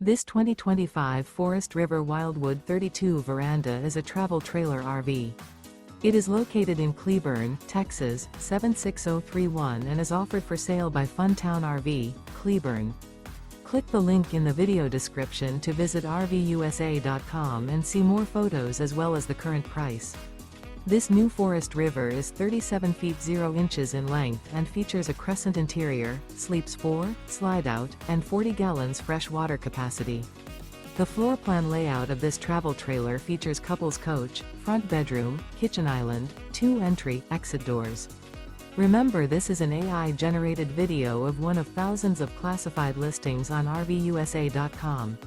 This 2025 Forest River Wildwood 32 veranda is a travel trailer RV. It is located in Cleburne, Texas, 76031 and is offered for sale by Funtown RV, Cleburne. Click the link in the video description to visit RVUSA.com and see more photos as well as the current price. This new Forest River is 37 feet 0 inches in length and features a CRESCENT interior, sleeps 4, slide-out, and 40 gallons fresh water capacity. The floor plan layout of this travel trailer features couples coach, front bedroom, kitchen island, 2 entry/exit doors. Remember, this is an AI-generated video of one of thousands of classified listings on RVUSA.com.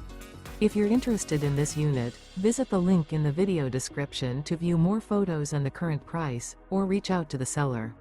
If you're interested in this unit, visit the link in the video description to view more photos and the current price, or reach out to the seller.